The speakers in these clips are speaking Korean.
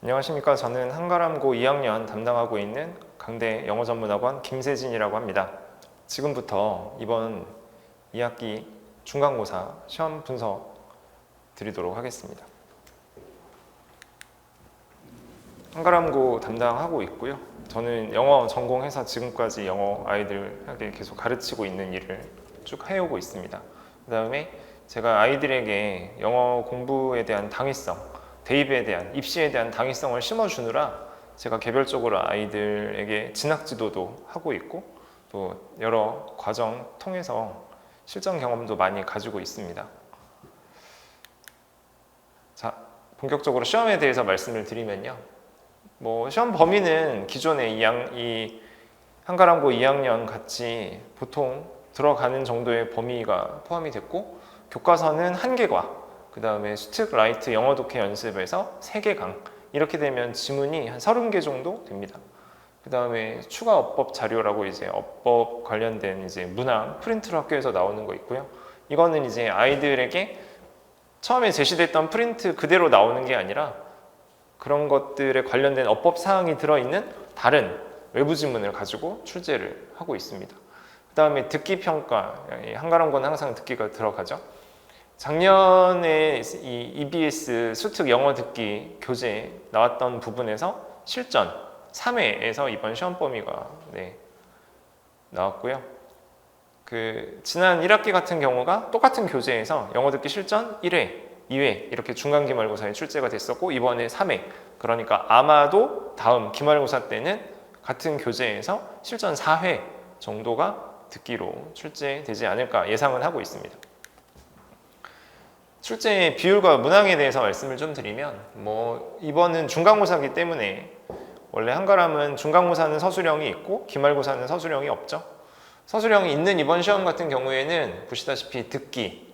안녕하십니까. 저는 한가람고 2학년 담당하고 있는 강대 영어전문학원 김세진이라고 합니다. 지금부터 이번 2학기 중간고사 시험 분석 드리도록 하겠습니다. 한가람고 담당하고 있고요. 저는 영어 전공해서 지금까지 영어 아이들에게 계속 가르치고 있는 일을 쭉 해오고 있습니다. 그 다음에 제가 아이들에게 영어 공부에 대한 당위성, 대입에 대한, 입시에 대한 당위성을 심어주느라 제가 개별적으로 아이들에게 진학지도도 하고 있고 또 여러 과정 통해서 실전 경험도 많이 가지고 있습니다. 자, 본격적으로 시험에 대해서 말씀을 드리면요. 시험 범위는 기존의 이 한가람고 2학년 같이 보통 들어가는 정도의 범위가 포함이 됐고 교과서는 1개과 그 다음에 수특, 라이트, 영어 독해 연습에서 3개 강 이렇게 되면 지문이 한 30개 정도 됩니다. 그 다음에 추가 어법 자료라고 이제 어법 관련된 이제 문항 프린트로 학교에서 나오는 거 있고요. 이거는 이제 아이들에게 처음에 제시됐던 프린트 그대로 나오는 게 아니라 그런 것들에 관련된 어법 사항이 들어있는 다른 외부 지문을 가지고 출제를 하고 있습니다. 그 다음에 듣기 평가, 한가람고는 항상 듣기가 들어가죠. 작년에 이 EBS 수특 영어 듣기 교재 나왔던 부분에서 실전 3회에서 이번 시험 범위가 나왔고요. 지난 1학기 같은 경우가 똑같은 교재에서 영어 듣기 실전 1회, 2회 이렇게 중간 기말고사에 출제가 됐었고 이번에 3회, 그러니까 아마도 다음 기말고사 때는 같은 교재에서 실전 4회 정도가 듣기로 출제되지 않을까 예상은 하고 있습니다. 출제의 비율과 문항에 대해서 말씀을 좀 드리면 이번은 중간고사이기 때문에 원래 한가람은 중간고사는 서술형이 있고 기말고사는 서술형이 없죠. 서술형이 있는 이번 시험 같은 경우에는 보시다시피 듣기,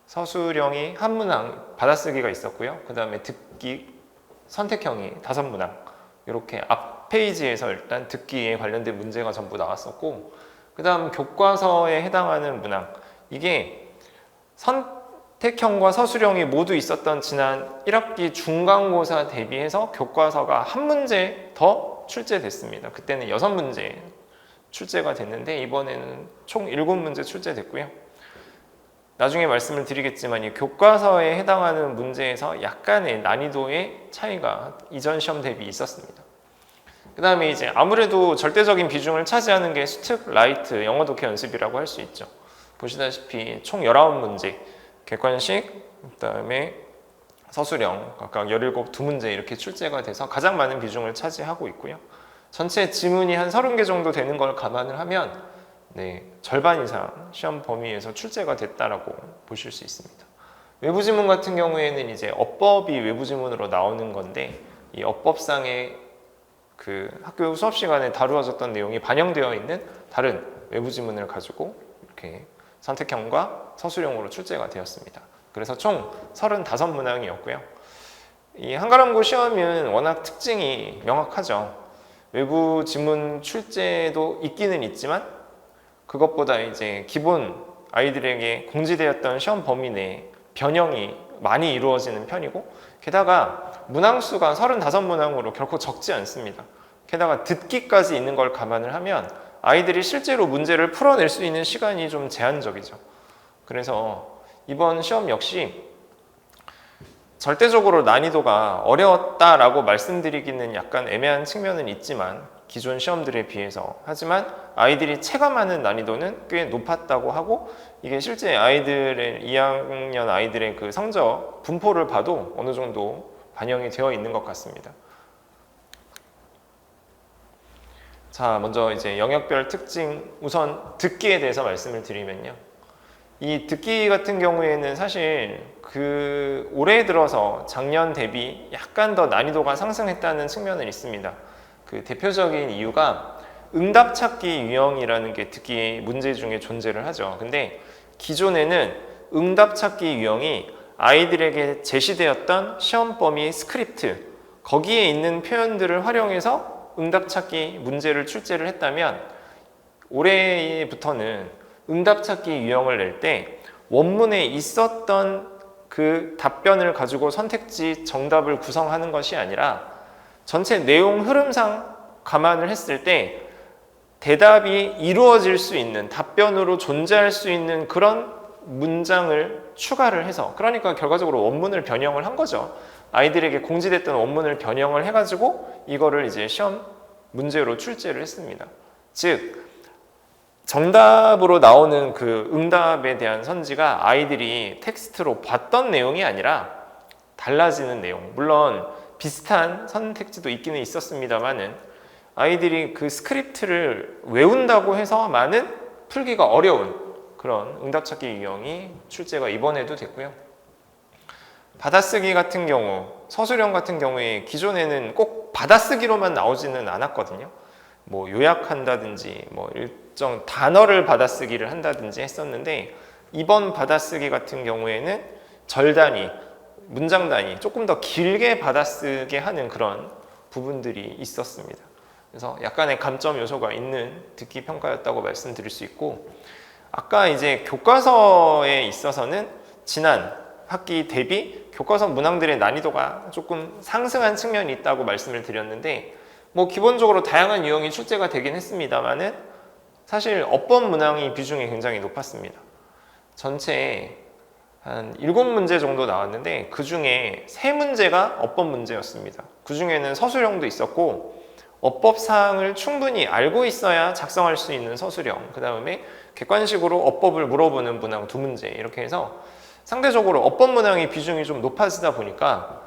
서술형이 한 문항 받아쓰기가 있었고요. 그 다음에 듣기 선택형이 5문항 이렇게 앞 페이지에서 일단 듣기에 관련된 문제가 전부 나왔었고 그 다음 교과서에 해당하는 문항 이게 선택형과 서술형이 모두 있었던 지난 1학기 중간고사 대비해서 교과서가 한 문제 더 출제됐습니다. 그때는 6문제 출제가 됐는데 이번에는 총 7문제 출제됐고요. 나중에 말씀을 드리겠지만 이 교과서에 해당하는 문제에서 약간의 난이도의 차이가 이전 시험 대비 있었습니다. 그 다음에 이제 아무래도 절대적인 비중을 차지하는 게 수특, 라이트, 영어 독해 연습이라고 할 수 있죠. 보시다시피 총 19문제, 객관식, 그 다음에 서술형 각각 17, 2문제 이렇게 출제가 돼서 가장 많은 비중을 차지하고 있고요. 전체 지문이 한 30개 정도 되는 걸 감안을 하면 절반 이상 시험 범위에서 출제가 됐다라고 보실 수 있습니다. 외부 지문 같은 경우에는 이제 어법이 외부 지문으로 나오는 건데 이 어법상의 학교 수업 시간에 다루어졌던 내용이 반영되어 있는 다른 외부 지문을 가지고 이렇게 선택형과 서술형으로 출제가 되었습니다. 그래서 총 35문항이었고요. 이 한가람고 시험은 워낙 특징이 명확하죠. 외부 지문 출제도 있기는 있지만 그것보다 이제 기본 아이들에게 공지되었던 시험 범위 내에 변형이 많이 이루어지는 편이고 게다가 문항수가 35문항으로 결코 적지 않습니다. 게다가 듣기까지 있는 걸 감안을 하면 아이들이 실제로 문제를 풀어낼 수 있는 시간이 좀 제한적이죠. 그래서 이번 시험 역시 절대적으로 난이도가 어려웠다라고 말씀드리기는 약간 애매한 측면은 있지만 기존 시험들에 비해서 하지만 아이들이 체감하는 난이도는 꽤 높았다고 하고 이게 실제 아이들의 2학년 아이들의 그 성적 분포를 봐도 어느 정도 반영이 되어 있는 것 같습니다. 자, 먼저 이제 영역별 특징 우선 듣기에 대해서 말씀을 드리면요. 이 듣기 같은 경우에는 사실 올해 들어서 작년 대비 약간 더 난이도가 상승했다는 측면은 있습니다. 대표적인 이유가 응답 찾기 유형이라는 게 듣기 문제 중에 존재를 하죠. 근데 기존에는 응답 찾기 유형이 아이들에게 제시되었던 시험 범위 스크립트 거기에 있는 표현들을 활용해서 응답 찾기 문제를 출제를 했다면 올해부터는 응답 찾기 유형을 낼 때 원문에 있었던 그 답변을 가지고 선택지 정답을 구성하는 것이 아니라 전체 내용 흐름상 감안을 했을 때 대답이 이루어질 수 있는, 답변으로 존재할 수 있는 그런 문장을 추가를 해서, 그러니까 결과적으로 원문을 변형을 한 거죠. 아이들에게 공지됐던 원문을 변형을 해가지고 이거를 이제 시험 문제로 출제를 했습니다. 즉 정답으로 나오는 그 응답에 대한 선지가 아이들이 텍스트로 봤던 내용이 아니라 달라지는 내용, 물론 비슷한 선택지도 있기는 있었습니다만은 아이들이 그 스크립트를 외운다고 해서만은 풀기가 어려운 그런 응답찾기 유형이 출제가 이번에도 됐고요. 받아쓰기 같은 경우, 서술형 같은 경우에 기존에는 꼭 받아쓰기로만 나오지는 않았거든요. 뭐 요약한다든지 뭐 일정 단어를 받아쓰기를 한다든지 했었는데, 이번 받아쓰기 같은 경우에는 절 단위, 문장 단위 조금 더 길게 받아쓰게 하는 그런 부분들이 있었습니다. 그래서 약간의 감점 요소가 있는 듣기 평가였다고 말씀드릴 수 있고, 아까 이제 교과서에 있어서는 지난 학기 대비 교과서 문항들의 난이도가 조금 상승한 측면이 있다고 말씀을 드렸는데, 뭐 기본적으로 다양한 유형이 출제가 되긴 했습니다만은 사실 어법 문항이 비중이 굉장히 높았습니다. 전체 한 7문제 정도 나왔는데 그 중에 3문제가 어법 문제였습니다. 그 중에는 서술형도 있었고, 어법사항을 충분히 알고 있어야 작성할 수 있는 서술형, 그 다음에 객관식으로 어법을 물어보는 문항 2문제, 이렇게 해서 상대적으로 어법 문항의 비중이 좀 높아지다 보니까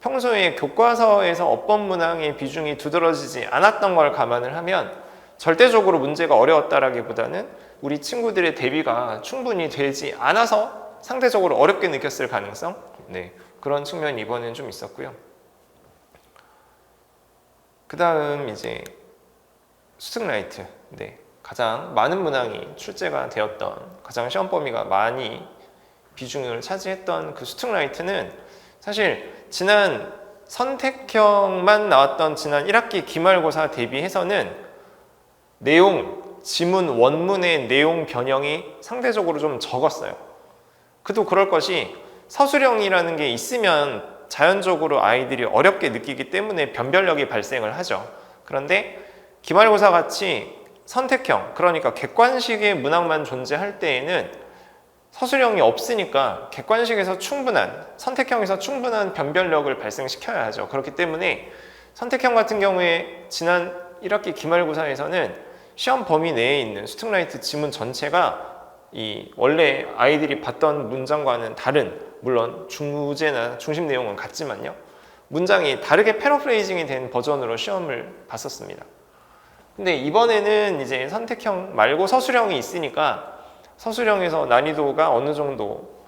평소에 교과서에서 어법 문항의 비중이 두드러지지 않았던 걸 감안을 하면 절대적으로 문제가 어려웠다라기보다는 우리 친구들의 대비가 충분히 되지 않아서 상대적으로 어렵게 느꼈을 가능성, 그런 측면이 이번엔 좀 있었고요. 그 다음 이제 수특라이트, 가장 많은 문항이 출제가 되었던, 가장 시험 범위가 많이 비중을 차지했던 그 수특라이트는 사실 지난 선택형만 나왔던 지난 1학기 기말고사 대비해서는 내용, 지문, 원문의 내용 변형이 상대적으로 좀 적었어요. 그도 그럴 것이 서술형이라는 게 있으면 자연적으로 아이들이 어렵게 느끼기 때문에 변별력이 발생을 하죠. 그런데 기말고사 같이 선택형, 그러니까 객관식의 문항만 존재할 때에는 서술형이 없으니까 객관식에서 충분한, 선택형에서 충분한 변별력을 발생시켜야 하죠. 그렇기 때문에 선택형 같은 경우에 지난 1학기 기말고사에서는 시험 범위 내에 있는 수특라이트 지문 전체가 이 원래 아이들이 봤던 문장과는 다른, 물론 주제나 중심 내용은 같지만요, 문장이 다르게 패러프레이징이 된 버전으로 시험을 봤었습니다. 근데 이번에는 이제 선택형 말고 서술형이 있으니까 서술형에서 난이도가 어느 정도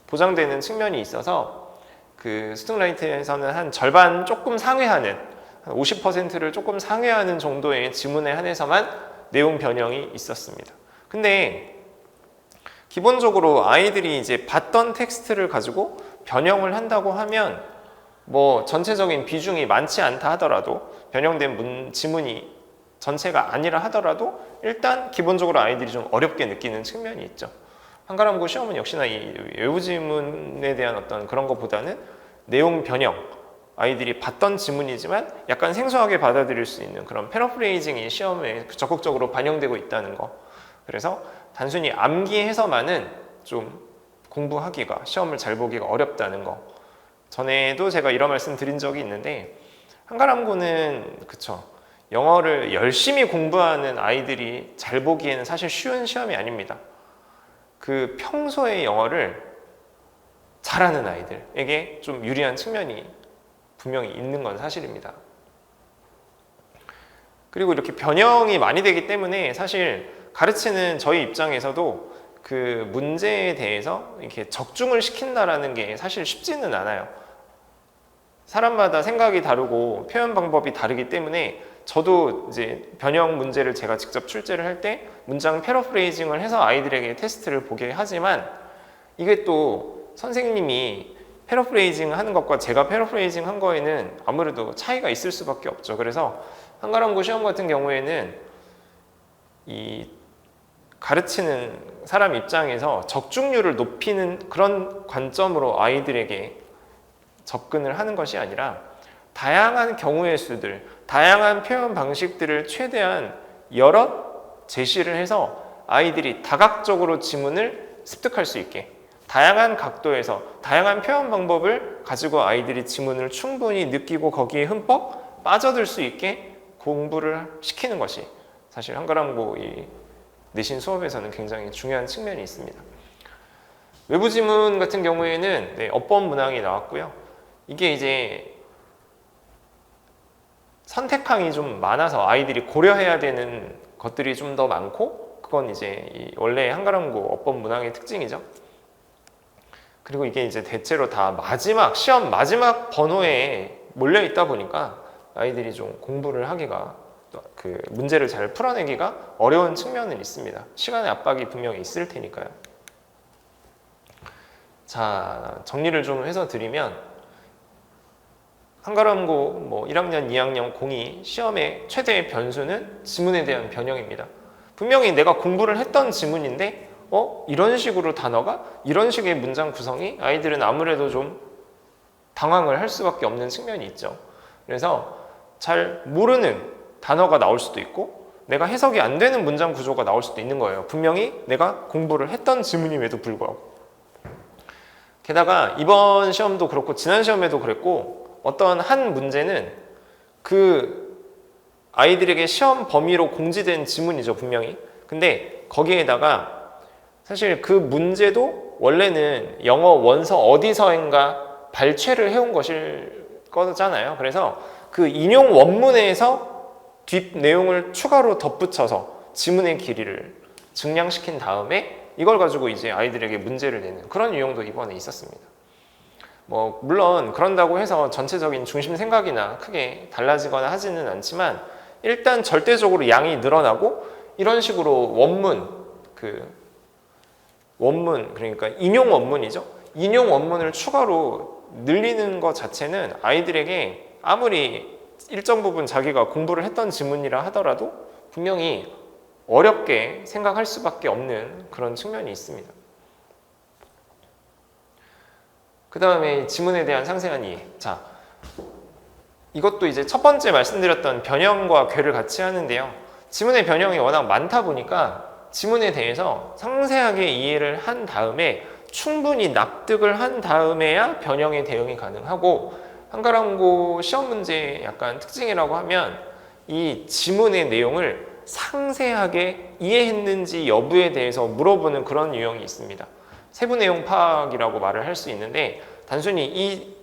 보장되는 측면이 있어서 그 수특라이트에서는 한 절반 조금 상회하는, 한 50%를 조금 상회하는 정도의 지문에 한해서만 내용 변형이 있었습니다. 근데 기본적으로 아이들이 이제 봤던 텍스트를 가지고 변형을 한다고 하면 뭐 전체적인 비중이 많지 않다 하더라도, 변형된 지문이 전체가 아니라 하더라도 일단 기본적으로 아이들이 좀 어렵게 느끼는 측면이 있죠. 한가람고 시험은 역시나 이 외부 지문에 대한 어떤 그런 것보다는 내용 변형, 아이들이 봤던 지문이지만 약간 생소하게 받아들일 수 있는 그런 패러프레이징이 시험에 적극적으로 반영되고 있다는 거. 그래서 단순히 암기해서만은 좀 공부하기가, 시험을 잘 보기가 어렵다는 거. 전에도 제가 이런 말씀 드린 적이 있는데, 한가람고는 그쵸, 영어를 열심히 공부하는 아이들이 잘 보기에는 사실 쉬운 시험이 아닙니다. 그 평소에 영어를 잘하는 아이들에게 좀 유리한 측면이 분명히 있는 건 사실입니다. 그리고 이렇게 변형이 많이 되기 때문에 사실 가르치는 저희 입장에서도 그 문제에 대해서 이렇게 적중을 시킨다라는 게 사실 쉽지는 않아요. 사람마다 생각이 다르고 표현 방법이 다르기 때문에 저도 이제 변형 문제를 제가 직접 출제를 할 때 문장 패러프레이징을 해서 아이들에게 테스트를 보게 하지만, 이게 또 선생님이 패러프레이징 하는 것과 제가 패러프레이징 한 거에는 아무래도 차이가 있을 수밖에 없죠. 그래서 한가람고 시험 같은 경우에는 이 가르치는 사람 입장에서 적중률을 높이는 그런 관점으로 아이들에게 접근을 하는 것이 아니라 다양한 경우의 수들, 다양한 표현 방식들을 최대한 여러 제시를 해서 아이들이 다각적으로 지문을 습득할 수 있게, 다양한 각도에서 다양한 표현 방법을 가지고 아이들이 지문을 충분히 느끼고 거기에 흠뻑 빠져들 수 있게 공부를 시키는 것이 사실 한가람고 이 내신 수업에서는 굉장히 중요한 측면이 있습니다. 외부 지문 같은 경우에는 어법 문항이 나왔고요. 이게 이제 선택항이 좀 많아서 아이들이 고려해야 되는 것들이 좀 더 많고, 그건 이제 원래 한가람고 어법 문항의 특징이죠. 그리고 이게 이제 대체로 다 시험 마지막 번호에 몰려 있다 보니까 아이들이 좀 공부를 하기가, 그 문제를 잘 풀어내기가 어려운 측면은 있습니다. 시간의 압박이 분명히 있을 테니까요. 자, 정리를 좀 해서 드리면, 한가람고 1학년, 2학년 02 시험의 최대의 변수는 지문에 대한 변형입니다. 분명히 내가 공부를 했던 지문인데 이런 식으로 단어가, 이런 식의 문장 구성이 아이들은 아무래도 좀 당황을 할 수밖에 없는 측면이 있죠. 그래서 잘 모르는 단어가 나올 수도 있고 내가 해석이 안 되는 문장 구조가 나올 수도 있는 거예요. 분명히 내가 공부를 했던 지문임에도 불구하고. 게다가 이번 시험도 그렇고 지난 시험에도 그랬고, 어떤 한 문제는 그 아이들에게 시험 범위로 공지된 지문이죠, 분명히. 근데 거기에다가 사실 그 문제도 원래는 영어 원서 어디서인가 발췌를 해온 것일 거잖아요. 그래서 그 인용 원문에서 뒷 내용을 추가로 덧붙여서 지문의 길이를 증량시킨 다음에 이걸 가지고 이제 아이들에게 문제를 내는 그런 유형도 이번에 있었습니다. 물론 그런다고 해서 전체적인 중심 생각이나 크게 달라지거나 하지는 않지만, 일단 절대적으로 양이 늘어나고 이런 식으로 그러니까 인용 원문이죠. 인용 원문을 추가로 늘리는 것 자체는 아이들에게 아무리 일정 부분 자기가 공부를 했던 지문이라 하더라도 분명히 어렵게 생각할 수밖에 없는 그런 측면이 있습니다. 그 다음에 지문에 대한 상세한 이해. 자, 이것도 이제 첫 번째 말씀드렸던 변형과 궤를 같이 하는데요. 지문의 변형이 워낙 많다 보니까 지문에 대해서 상세하게 이해를 한 다음에 충분히 납득을 한 다음에야 변형에 대응이 가능하고, 한가람고 시험 문제의 약간 특징이라고 하면 이 지문의 내용을 상세하게 이해했는지 여부에 대해서 물어보는 그런 유형이 있습니다. 세부 내용 파악이라고 말을 할 수 있는데, 단순히 이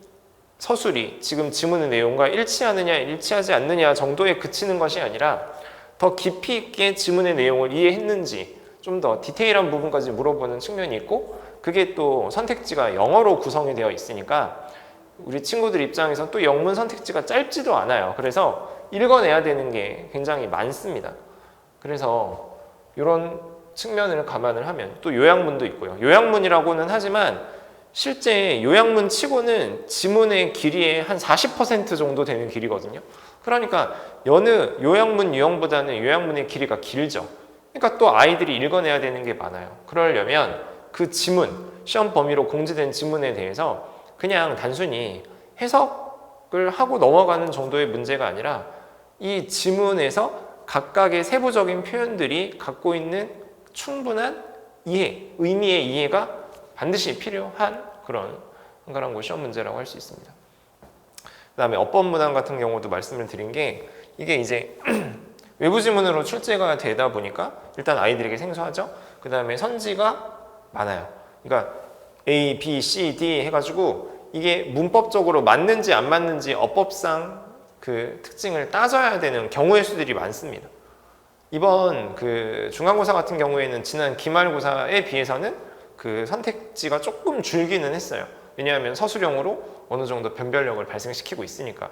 서술이 지금 지문의 내용과 일치하느냐 일치하지 않느냐 정도에 그치는 것이 아니라 더 깊이 있게 지문의 내용을 이해했는지 좀 더 디테일한 부분까지 물어보는 측면이 있고, 그게 또 선택지가 영어로 구성이 되어 있으니까 우리 친구들 입장에서 또 영문 선택지가 짧지도 않아요. 그래서 읽어내야 되는 게 굉장히 많습니다. 그래서 이런 측면을 감안을 하면 또 요약문도 있고요. 요약문이라고는 하지만 실제 요약문 치고는 지문의 길이의 한 40% 정도 되는 길이거든요. 그러니까 여느 요약문 유형보다는 요약문의 길이가 길죠. 그러니까 또 아이들이 읽어내야 되는 게 많아요. 그러려면 그 지문, 시험 범위로 공지된 지문에 대해서 그냥 단순히 해석을 하고 넘어가는 정도의 문제가 아니라 이 지문에서 각각의 세부적인 표현들이 갖고 있는 충분한 이해, 의미의 이해가 반드시 필요한 그런 한가람고 시험 문제라고 할 수 있습니다. 그 다음에 어법 문항 같은 경우도 말씀을 드린 게, 이게 이제 외부 지문으로 출제가 되다 보니까 일단 아이들에게 생소하죠. 그 다음에 선지가 많아요. 그러니까 A, B, C, D 해가지고 이게 문법적으로 맞는지 안 맞는지 어법상 그 특징을 따져야 되는 경우의 수들이 많습니다. 이번 그 중간고사 같은 경우에는 지난 기말고사에 비해서는 그 선택지가 조금 줄기는 했어요. 왜냐하면 서술형으로 어느 정도 변별력을 발생시키고 있으니까.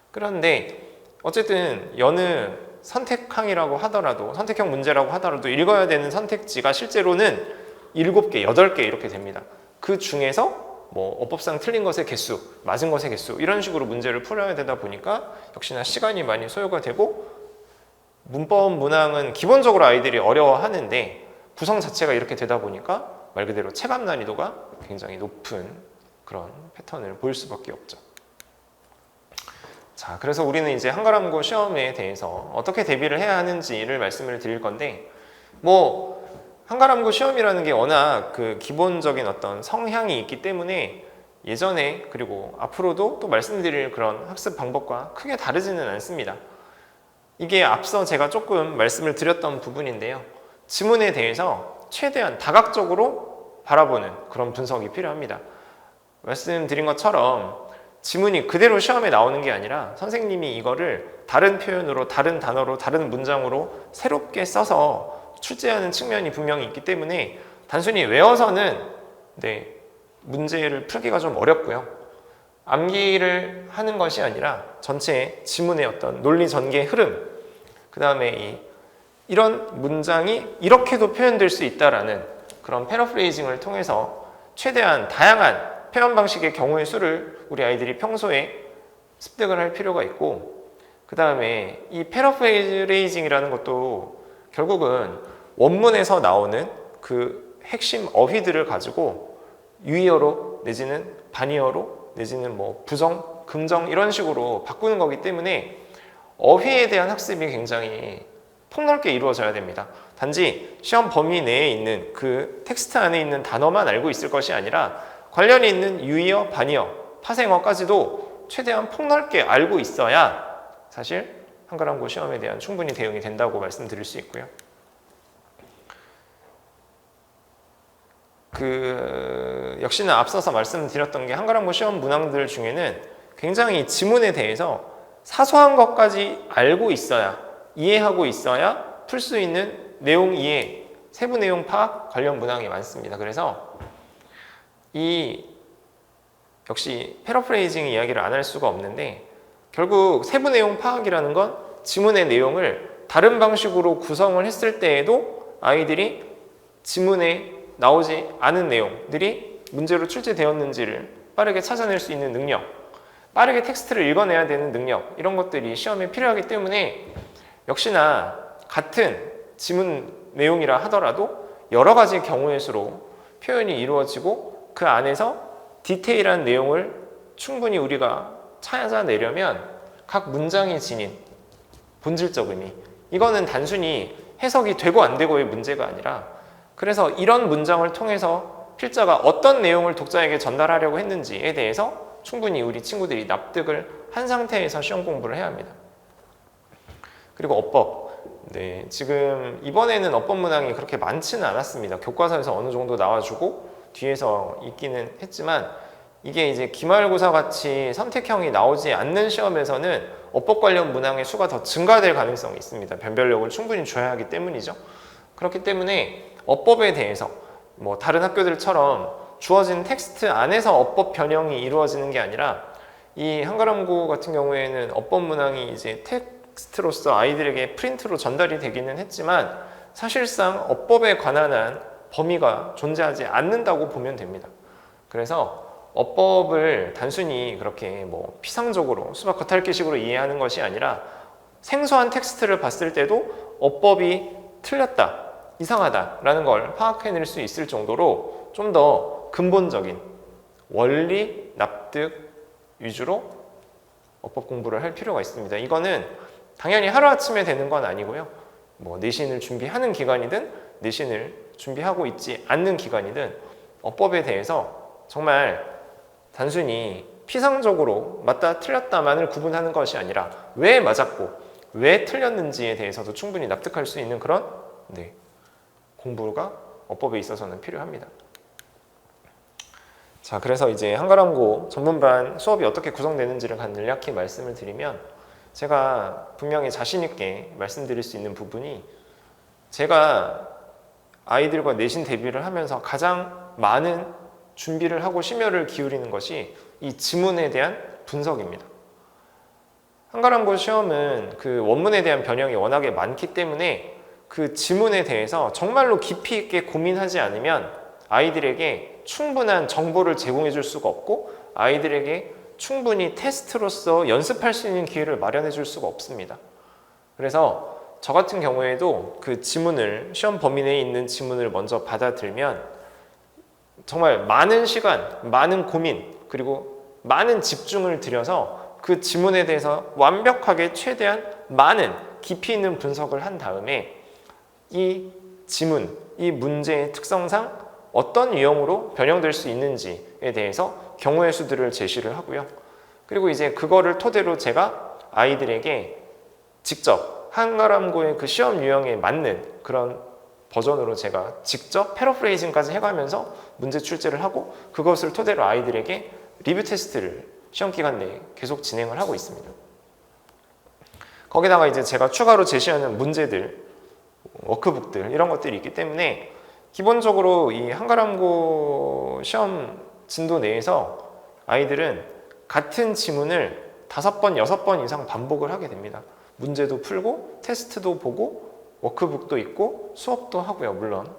그런데 어쨌든 여느 선택항이라고 하더라도, 선택형 문제라고 하더라도 읽어야 되는 선택지가 실제로는 7개, 8개 이렇게 됩니다. 그 중에서 어법상 틀린 것의 개수, 맞은 것의 개수 이런 식으로 문제를 풀어야 되다 보니까 역시나 시간이 많이 소요가 되고, 문법 문항은 기본적으로 아이들이 어려워하는데 구성 자체가 이렇게 되다 보니까 말 그대로 체감 난이도가 굉장히 높은 그런 패턴을 보일 수밖에 없죠. 자, 그래서 우리는 이제 한가람고 시험에 대해서 어떻게 대비를 해야 하는지를 말씀을 드릴 건데, 뭐 한가람고 시험이라는 게 워낙 그 기본적인 어떤 성향이 있기 때문에 예전에 그리고 앞으로도 또 말씀드릴 그런 학습 방법과 크게 다르지는 않습니다. 이게 앞서 제가 조금 말씀을 드렸던 부분인데요. 지문에 대해서 최대한 다각적으로 바라보는 그런 분석이 필요합니다. 말씀드린 것처럼 지문이 그대로 시험에 나오는 게 아니라 선생님이 이거를 다른 표현으로, 다른 단어로, 다른 문장으로 새롭게 써서 출제하는 측면이 분명히 있기 때문에 단순히 외워서는 문제를 풀기가 좀 어렵고요. 암기를 하는 것이 아니라 전체 지문의 어떤 논리 전개 흐름, 그 다음에 이런 문장이 이렇게도 표현될 수 있다라는 그런 패러프레이징을 통해서 최대한 다양한 표현 방식의 경우의 수를 우리 아이들이 평소에 습득을 할 필요가 있고, 그 다음에 이 패러프레이징이라는 것도 결국은 원문에서 나오는 그 핵심 어휘들을 가지고 유의어로 내지는 반의어로 내지는 뭐 부정, 긍정 이런 식으로 바꾸는 거기 때문에 어휘에 대한 학습이 굉장히 폭넓게 이루어져야 됩니다. 단지 시험 범위 내에 있는 그 텍스트 안에 있는 단어만 알고 있을 것이 아니라 관련이 있는 유의어, 반의어, 파생어까지도 최대한 폭넓게 알고 있어야 사실 한가람고 시험에 대한 충분히 대응이 된다고 말씀드릴 수 있고요. 역시나 앞서서 말씀드렸던 게 한가람고 시험 문항들 중에는 굉장히 지문에 대해서 사소한 것까지 알고 있어야, 이해하고 있어야 풀 수 있는 내용 이해, 세부 내용 파악 관련 문항이 많습니다. 그래서 역시 패러프레이징 이야기를 안 할 수가 없는데, 결국 세부 내용 파악이라는 건 지문의 내용을 다른 방식으로 구성을 했을 때에도 아이들이 지문에 나오지 않은 내용들이 문제로 출제되었는지를 빠르게 찾아낼 수 있는 능력, 빠르게 텍스트를 읽어내야 되는 능력, 이런 것들이 시험에 필요하기 때문에 역시나 같은 지문 내용이라 하더라도 여러 가지 경우의 수로 표현이 이루어지고 그 안에서 디테일한 내용을 충분히 우리가 찾아내려면 각 문장이 지닌 본질적 의미, 이거는 단순히 해석이 되고 안 되고의 문제가 아니라, 그래서 이런 문장을 통해서 필자가 어떤 내용을 독자에게 전달하려고 했는지에 대해서 충분히 우리 친구들이 납득을 한 상태에서 시험 공부를 해야 합니다. 그리고 어법. 지금 이번에는 어법 문항이 그렇게 많지는 않았습니다. 교과서에서 어느 정도 나와주고 뒤에서 있기는 했지만, 이게 이제 기말고사 같이 선택형이 나오지 않는 시험에서는 어법 관련 문항의 수가 더 증가될 가능성이 있습니다. 변별력을 충분히 줘야 하기 때문이죠. 그렇기 때문에 어법에 대해서 뭐 다른 학교들처럼 주어진 텍스트 안에서 어법 변형이 이루어지는 게 아니라, 이 한가람고 같은 경우에는 어법 문항이 이제 텍스트로서 아이들에게 프린트로 전달이 되기는 했지만 사실상 어법에 관한 한 범위가 존재하지 않는다고 보면 됩니다. 그래서 어법을 단순히 그렇게 뭐 피상적으로 수박 겉핥기식으로 이해하는 것이 아니라 생소한 텍스트를 봤을 때도 어법이 틀렸다, 이상하다라는 걸 파악해낼 수 있을 정도로 좀 더 근본적인 원리, 납득 위주로 어법 공부를 할 필요가 있습니다. 이거는 당연히 하루아침에 되는 건 아니고요. 뭐 내신을 준비하는 기간이든 내신을 준비하고 있지 않는 기간이든 어법에 대해서 정말 단순히 피상적으로 맞다 틀렸다만을 구분하는 것이 아니라 왜 맞았고 왜 틀렸는지에 대해서도 충분히 납득할 수 있는 그런 공부가 어법에 있어서는 필요합니다. 자, 그래서 이제 한가람고 전문반 수업이 어떻게 구성되는지를 간략히 말씀을 드리면, 제가 분명히 자신 있게 말씀드릴 수 있는 부분이, 제가 아이들과 내신 대비를 하면서 가장 많은 준비를 하고 심혈을 기울이는 것이 이 지문에 대한 분석입니다. 한가람고 시험은 그 원문에 대한 변형이 워낙에 많기 때문에 그 지문에 대해서 정말로 깊이 있게 고민하지 않으면 아이들에게 충분한 정보를 제공해 줄 수가 없고, 아이들에게 충분히 테스트로서 연습할 수 있는 기회를 마련해 줄 수가 없습니다. 그래서 저 같은 경우에도 그 지문을, 시험 범위 내에 있는 지문을 먼저 받아들면 정말 많은 시간, 많은 고민, 그리고 많은 집중을 들여서 그 지문에 대해서 완벽하게 최대한 많은 깊이 있는 분석을 한 다음에 이 지문, 이 문제의 특성상 어떤 유형으로 변형될 수 있는지에 대해서 경우의 수들을 제시를 하고요. 그리고 이제 그거를 토대로 제가 아이들에게 직접 한가람고의 그 시험 유형에 맞는 그런 버전으로 제가 직접 패러프레이징까지 해가면서 문제 출제를 하고 그것을 토대로 아이들에게 리뷰 테스트를 시험 기간 내에 계속 진행을 하고 있습니다. 거기다가 이제 제가 추가로 제시하는 문제들, 워크북들 이런 것들이 있기 때문에 기본적으로 이 한가람고 시험 진도 내에서 아이들은 같은 지문을 5번, 6번 이상 반복을 하게 됩니다. 문제도 풀고 테스트도 보고 워크북도 있고 수업도 하고요. 물론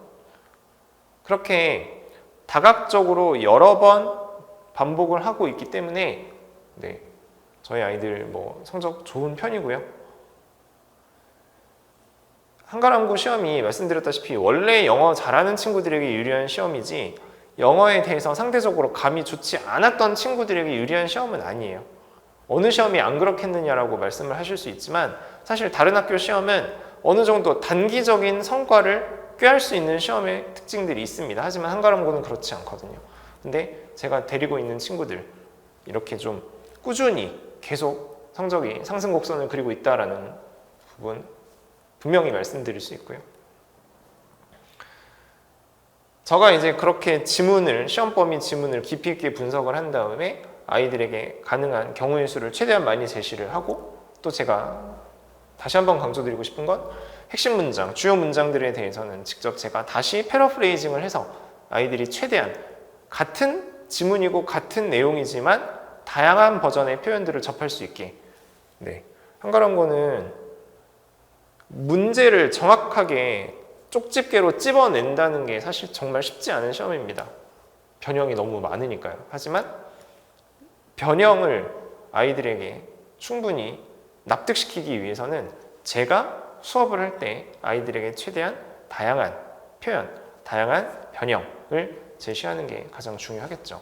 그렇게 다각적으로 여러 번 반복을 하고 있기 때문에 네, 저희 아이들 뭐 성적 좋은 편이고요. 한가람고 시험이 말씀드렸다시피 원래 영어 잘하는 친구들에게 유리한 시험이지 영어에 대해서 상대적으로 감이 좋지 않았던 친구들에게 유리한 시험은 아니에요. 어느 시험이 안 그렇겠느냐라고 말씀을 하실 수 있지만 사실 다른 학교 시험은 어느 정도 단기적인 성과를 꾀할 수 있는 시험의 특징들이 있습니다. 하지만 한가람고는 그렇지 않거든요. 근데 제가 데리고 있는 친구들 이렇게 좀 꾸준히 계속 성적이 상승 곡선을 그리고 있다라는 부분 분명히 말씀드릴 수 있고요. 제가 이제 그렇게 시험 범위 지문을 깊이 있게 분석을 한 다음에 아이들에게 가능한 경우의 수를 최대한 많이 제시를 하고 또 제가 다시 한번 강조드리고 싶은 건 핵심 문장, 주요 문장들에 대해서는 직접 제가 다시 패러프레이징을 해서 아이들이 최대한 같은 지문이고 같은 내용이지만 다양한 버전의 표현들을 접할 수 있게 네. 한가람고는 문제를 정확하게 쪽집게로 찝어낸다는 게 사실 정말 쉽지 않은 시험입니다. 변형이 너무 많으니까요. 하지만 변형을 아이들에게 충분히 납득시키기 위해서는 제가 수업을 할 때 아이들에게 최대한 다양한 표현, 다양한 변형을 제시하는 게 가장 중요하겠죠.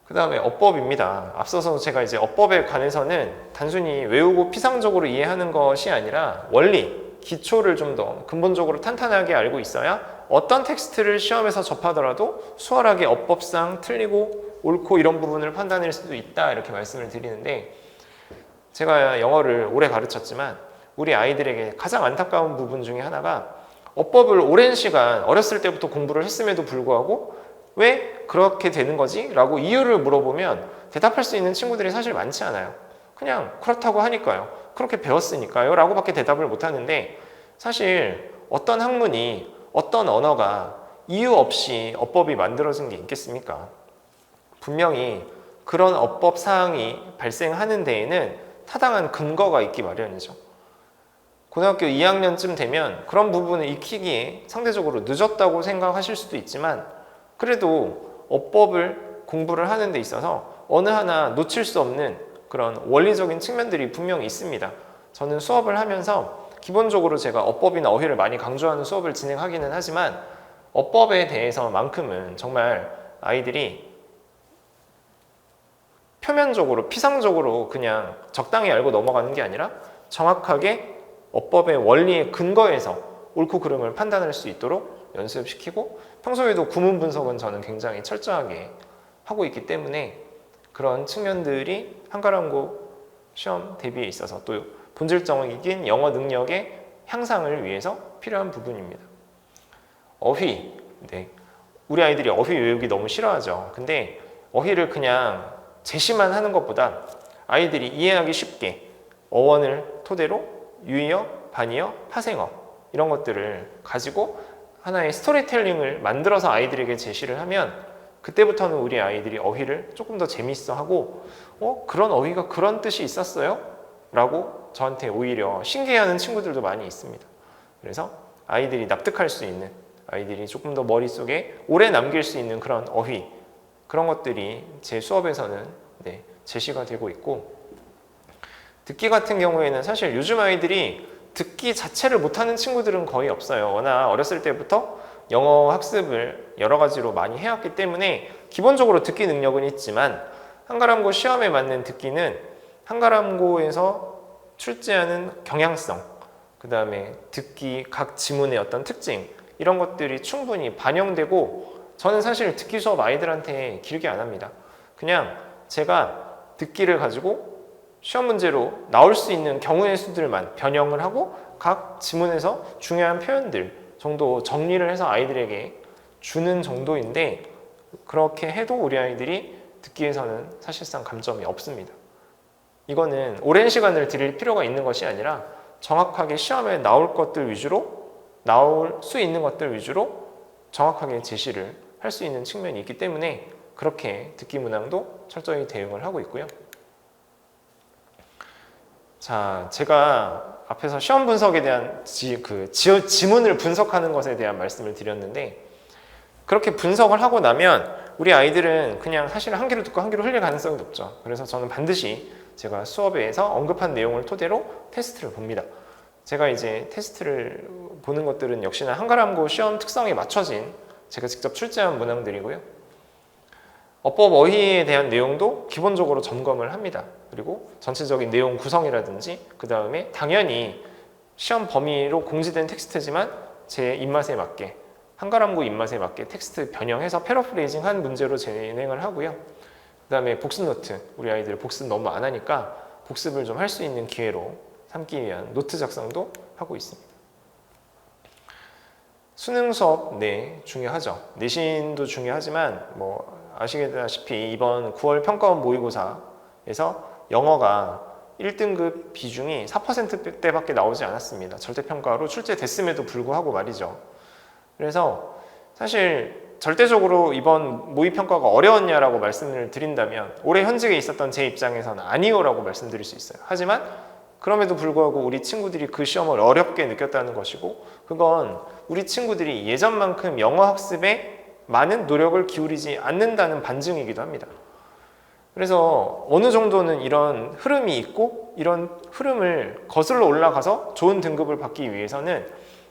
그 다음에 어법입니다. 앞서서 제가 이제 어법에 관해서는 단순히 외우고 피상적으로 이해하는 것이 아니라 원리, 기초를 좀 더 근본적으로 탄탄하게 알고 있어야 어떤 텍스트를 시험에서 접하더라도 수월하게 어법상 틀리고 옳고 이런 부분을 판단할 수도 있다 이렇게 말씀을 드리는데 제가 영어를 오래 가르쳤지만 우리 아이들에게 가장 안타까운 부분 중에 하나가 어법을 오랜 시간 어렸을 때부터 공부를 했음에도 불구하고 왜 그렇게 되는 거지? 라고 이유를 물어보면 대답할 수 있는 친구들이 사실 많지 않아요. 그냥 그렇다고 하니까요. 그렇게 배웠으니까요. 라고 밖에 대답을 못 하는데 사실 어떤 학문이 어떤 언어가 이유 없이 어법이 만들어진 게 있겠습니까? 분명히 그런 어법 사항이 발생하는 데에는 타당한 근거가 있기 마련이죠. 고등학교 2학년쯤 되면 그런 부분을 익히기에 상대적으로 늦었다고 생각하실 수도 있지만 그래도 어법을 공부를 하는 데 있어서 어느 하나 놓칠 수 없는 그런 원리적인 측면들이 분명히 있습니다. 저는 수업을 하면서 기본적으로 제가 어법이나 어휘를 많이 강조하는 수업을 진행하기는 하지만 어법에 대해서만큼은 정말 아이들이 표면적으로 피상적으로 그냥 적당히 알고 넘어가는 게 아니라 정확하게 어법의 원리에 근거해서 옳고 그름을 판단할 수 있도록 연습시키고 평소에도 구문 분석은 저는 굉장히 철저하게 하고 있기 때문에 그런 측면들이 한가람고 시험 대비에 있어서 또 본질적인 영어 능력의 향상을 위해서 필요한 부분입니다. 어휘, 네. 우리 아이들이 어휘 외우기 너무 싫어하죠. 근데 어휘를 그냥 제시만 하는 것보다 아이들이 이해하기 쉽게 어원을 토대로 유의어, 반의어, 파생어 이런 것들을 가지고 하나의 스토리텔링을 만들어서 아이들에게 제시를 하면 그때부터는 우리 아이들이 어휘를 조금 더 재밌어하고 그런 어휘가 그런 뜻이 있었어요? 라고 저한테 오히려 신기해하는 친구들도 많이 있습니다. 그래서 아이들이 납득할 수 있는 아이들이 조금 더 머릿속에 오래 남길 수 있는 그런 어휘 그런 것들이 제 수업에서는 제시가 되고 있고 듣기 같은 경우에는 사실 요즘 아이들이 듣기 자체를 못하는 친구들은 거의 없어요. 워낙 어렸을 때부터 영어 학습을 여러 가지로 많이 해왔기 때문에 기본적으로 듣기 능력은 있지만 한가람고 시험에 맞는 듣기는 한가람고에서 출제하는 경향성, 그 다음에 듣기 각 지문의 어떤 특징, 이런 것들이 충분히 반영되고, 저는 사실 듣기 수업 아이들한테 길게 안 합니다. 그냥 제가 듣기를 가지고 시험 문제로 나올 수 있는 경우의 수들만 변형을 하고 각 지문에서 중요한 표현들 정도 정리를 해서 아이들에게 주는 정도인데, 그렇게 해도 우리 아이들이 듣기에서는 사실상 감점이 없습니다. 이거는 오랜 시간을 들일 필요가 있는 것이 아니라 정확하게 시험에 나올 것들 위주로, 나올 수 있는 것들 위주로 정확하게 제시를 할 수 있는 측면이 있기 때문에 그렇게 듣기 문항도 철저히 대응을 하고 있고요. 자, 제가 앞에서 시험 분석에 대한 지문을 분석하는 것에 대한 말씀을 드렸는데, 그렇게 분석을 하고 나면 우리 아이들은 그냥 사실 한 귀로 듣고 한 귀로 흘릴 가능성이 높죠. 그래서 저는 반드시 제가 수업에서 언급한 내용을 토대로 테스트를 봅니다. 제가 이제 테스트를 보는 것들은 역시나 한가람고 시험 특성에 맞춰진 제가 직접 출제한 문항들이고요. 어법 어휘에 대한 내용도 기본적으로 점검을 합니다. 그리고 전체적인 내용 구성이라든지, 그 다음에 당연히 시험 범위로 공지된 텍스트지만 제 입맛에 맞게, 한가람고 입맛에 맞게 텍스트 변형해서 패러프레이징한 문제로 진행을 하고요. 그 다음에 복습 노트, 우리 아이들 복습 너무 안 하니까 복습을 좀 할 수 있는 기회로 삼기 위한 노트 작성도 하고 있습니다. 수능 수업, 네, 중요하죠. 내신도 중요하지만 아시다시피 이번 9월 평가원 모의고사에서 영어가 1등급 비중이 4%대밖에 나오지 않았습니다. 절대평가로 출제됐음에도 불구하고 말이죠. 그래서 사실 절대적으로 이번 모의평가가 어려웠냐라고 말씀을 드린다면 올해 현직에 있었던 제 입장에서는 아니요라고 말씀드릴 수 있어요. 하지만 그럼에도 불구하고 우리 친구들이 그 시험을 어렵게 느꼈다는 것이고, 그건 우리 친구들이 예전만큼 영어 학습에 많은 노력을 기울이지 않는다는 반증이기도 합니다. 그래서 어느 정도는 이런 흐름이 있고, 이런 흐름을 거슬러 올라가서 좋은 등급을 받기 위해서는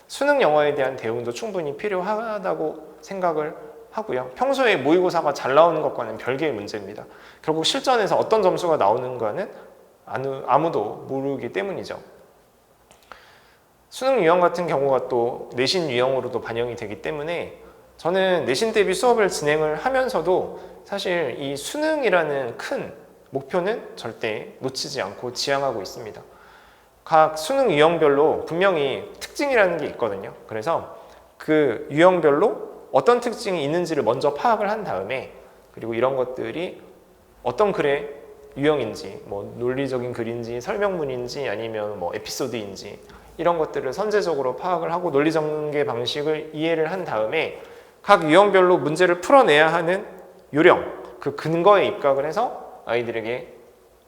수능 영어에 대한 대응도 충분히 필요하다고 생각을 하고요. 평소에 모의고사가 잘 나오는 것과는 별개의 문제입니다. 결국 실전에서 어떤 점수가 나오는가는 아무도 모르기 때문이죠. 수능 유형 같은 경우가 또 내신 유형으로도 반영이 되기 때문에 저는 내신 대비 수업을 진행을 하면서도 사실 이 수능이라는 큰 목표는 절대 놓치지 않고 지향하고 있습니다. 각 수능 유형별로 분명히 특징이라는 게 있거든요. 그래서 그 유형별로 어떤 특징이 있는지를 먼저 파악을 한 다음에, 그리고 이런 것들이 어떤 글의 유형인지, 논리적인 글인지, 설명문인지, 아니면 에피소드인지, 이런 것들을 선제적으로 파악을 하고 논리 전개 방식을 이해를 한 다음에 각 유형별로 문제를 풀어내야 하는 요령, 그 근거에 입각을 해서 아이들에게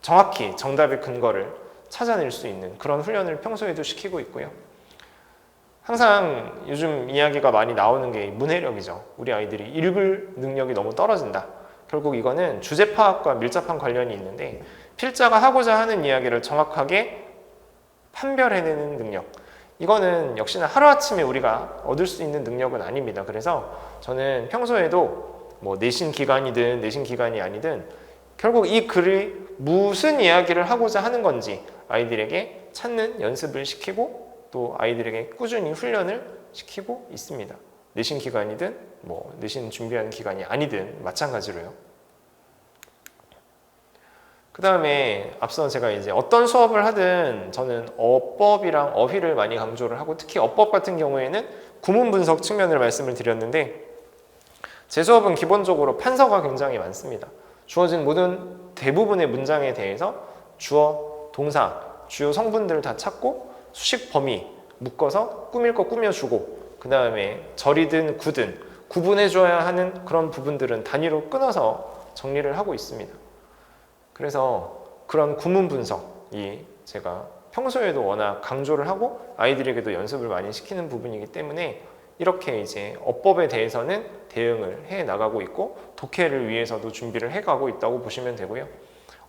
정확히 정답의 근거를 찾아낼 수 있는 그런 훈련을 평소에도 시키고 있고요. 항상 요즘 이야기가 많이 나오는 게 문해력이죠. 우리 아이들이 읽을 능력이 너무 떨어진다. 결국 이거는 주제 파악과 밀접한 관련이 있는데, 필자가 하고자 하는 이야기를 정확하게 판별해내는 능력, 이거는 역시나 하루아침에 우리가 얻을 수 있는 능력은 아닙니다. 그래서 저는 평소에도 내신 기간이든 내신 기간이 아니든 결국 이 글이 무슨 이야기를 하고자 하는 건지 아이들에게 찾는 연습을 시키고, 또 아이들에게 꾸준히 훈련을 시키고 있습니다. 내신 기간이든 내신 준비하는 기간이 아니든 마찬가지로요. 그 다음에 앞서 제가 이제 어떤 수업을 하든 저는 어법이랑 어휘를 많이 강조를 하고, 특히 어법 같은 경우에는 구문 분석 측면을 말씀을 드렸는데, 제 수업은 기본적으로 판서가 굉장히 많습니다. 주어진 모든 대부분의 문장에 대해서 주어, 동사, 주요 성분들을 다 찾고 수식 범위 묶어서 꾸밀 거 꾸며주고, 그 다음에 절이든 구든 구분해줘야 하는 그런 부분들은 단위로 끊어서 정리를 하고 있습니다. 그래서 그런 구문 분석이 제가 평소에도 워낙 강조를 하고 아이들에게도 연습을 많이 시키는 부분이기 때문에 이렇게 이제 어법에 대해서는 대응을 해 나가고 있고, 독해를 위해서도 준비를 해 가고 있다고 보시면 되고요.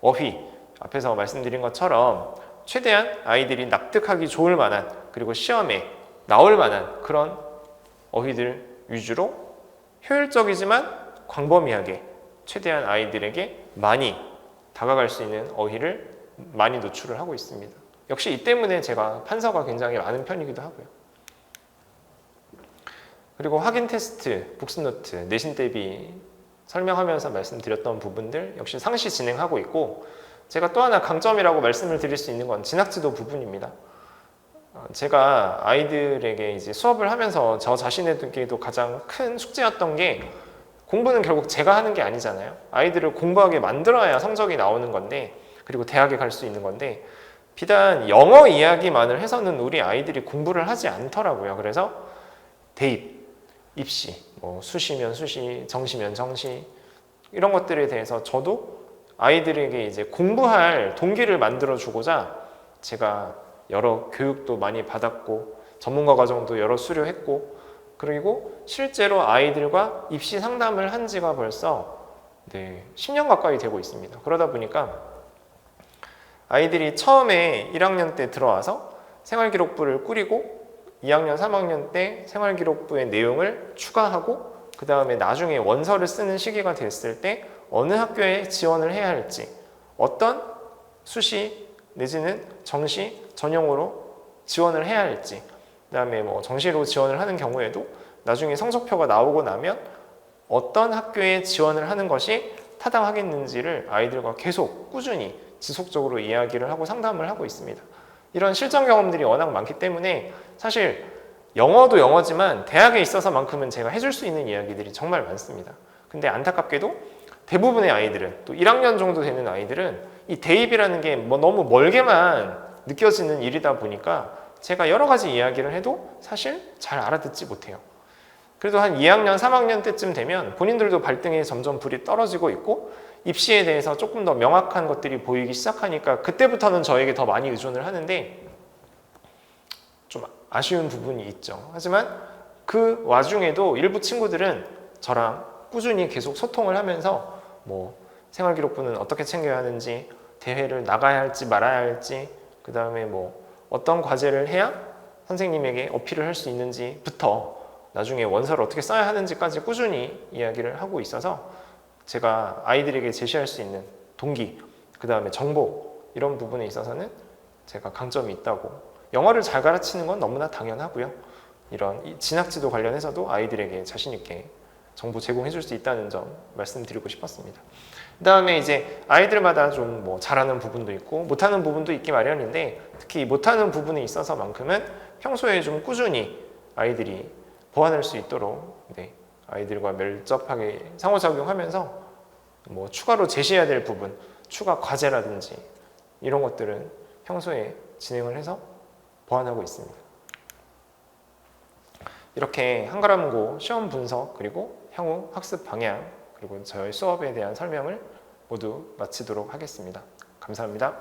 어휘, 앞에서 말씀드린 것처럼 최대한 아이들이 납득하기 좋을 만한, 그리고 시험에 나올 만한 그런 어휘들 위주로 효율적이지만 광범위하게 최대한 아이들에게 많이 다가갈 수 있는 어휘를 많이 노출을 하고 있습니다. 역시 이 때문에 제가 판서가 굉장히 많은 편이기도 하고요. 그리고 확인 테스트, 복습노트, 내신 대비 설명하면서 말씀드렸던 부분들 역시 상시 진행하고 있고, 제가 또 하나 강점이라고 말씀을 드릴 수 있는 건 진학지도 부분입니다. 제가 아이들에게 이제 수업을 하면서 저 자신에게도 가장 큰 숙제였던 게, 공부는 결국 제가 하는 게 아니잖아요. 아이들을 공부하게 만들어야 성적이 나오는 건데, 그리고 대학에 갈 수 있는 건데, 비단 영어 이야기만을 해서는 우리 아이들이 공부를 하지 않더라고요. 그래서 대입, 입시, 뭐 수시면 수시, 정시면 정시, 이런 것들에 대해서 저도 아이들에게 이제 공부할 동기를 만들어 주고자 제가 여러 교육도 많이 받았고, 전문가 과정도 여러 수료했고, 그리고 실제로 아이들과 입시 상담을 한 지가 벌써 10년 가까이 되고 있습니다. 그러다 보니까 아이들이 처음에 1학년 때 들어와서 생활기록부를 꾸리고 2학년, 3학년 때 생활기록부의 내용을 추가하고, 그 다음에 나중에 원서를 쓰는 시기가 됐을 때 어느 학교에 지원을 해야 할지, 어떤 수시 내지는 정시 전형으로 지원을 해야 할지, 그 다음에 뭐 정시로 지원을 하는 경우에도 나중에 성적표가 나오고 나면 어떤 학교에 지원을 하는 것이 타당하겠는지를 아이들과 계속 꾸준히 지속적으로 이야기를 하고 상담을 하고 있습니다. 이런 실전 경험들이 워낙 많기 때문에 사실 영어도 영어지만 대학에 있어서만큼은 제가 해줄 수 있는 이야기들이 정말 많습니다. 근데 안타깝게도 대부분의 아이들은, 또 1학년 정도 되는 아이들은 이 대입이라는 게 뭐 너무 멀게만 느껴지는 일이다 보니까 제가 여러 가지 이야기를 해도 사실 잘 알아듣지 못해요. 그래도 한 2학년, 3학년 때쯤 되면 본인들도 발등에 점점 불이 떨어지고 있고, 입시에 대해서 조금 더 명확한 것들이 보이기 시작하니까 그때부터는 저에게 더 많이 의존을 하는데 좀 아쉬운 부분이 있죠. 하지만 그 와중에도 일부 친구들은 저랑 꾸준히 계속 소통을 하면서 뭐 생활기록부는 어떻게 챙겨야 하는지, 대회를 나가야 할지 말아야 할지, 그 다음에 뭐 어떤 과제를 해야 선생님에게 어필을 할 수 있는지부터 나중에 원서를 어떻게 써야 하는지까지 꾸준히 이야기를 하고 있어서 제가 아이들에게 제시할 수 있는 동기, 그 다음에 정보, 이런 부분에 있어서는 제가 강점이 있다고. 영어를 잘 가르치는 건 너무나 당연하고요. 이런 진학지도 관련해서도 아이들에게 자신 있게 정보 제공해 줄 수 있다는 점 말씀드리고 싶었습니다. 그 다음에 이제 아이들마다 좀 뭐 잘하는 부분도 있고 못하는 부분도 있기 마련인데, 특히 못하는 부분에 있어서만큼은 평소에 좀 꾸준히 아이들이 보완할 수 있도록 아이들과 밀접하게 상호작용하면서 뭐 추가로 제시해야 될 부분, 추가 과제라든지 이런 것들은 평소에 진행을 해서 보완하고 있습니다. 이렇게 한가람고 시험 분석, 그리고 향후 학습 방향, 그리고 저희 수업에 대한 설명을 모두 마치도록 하겠습니다. 감사합니다.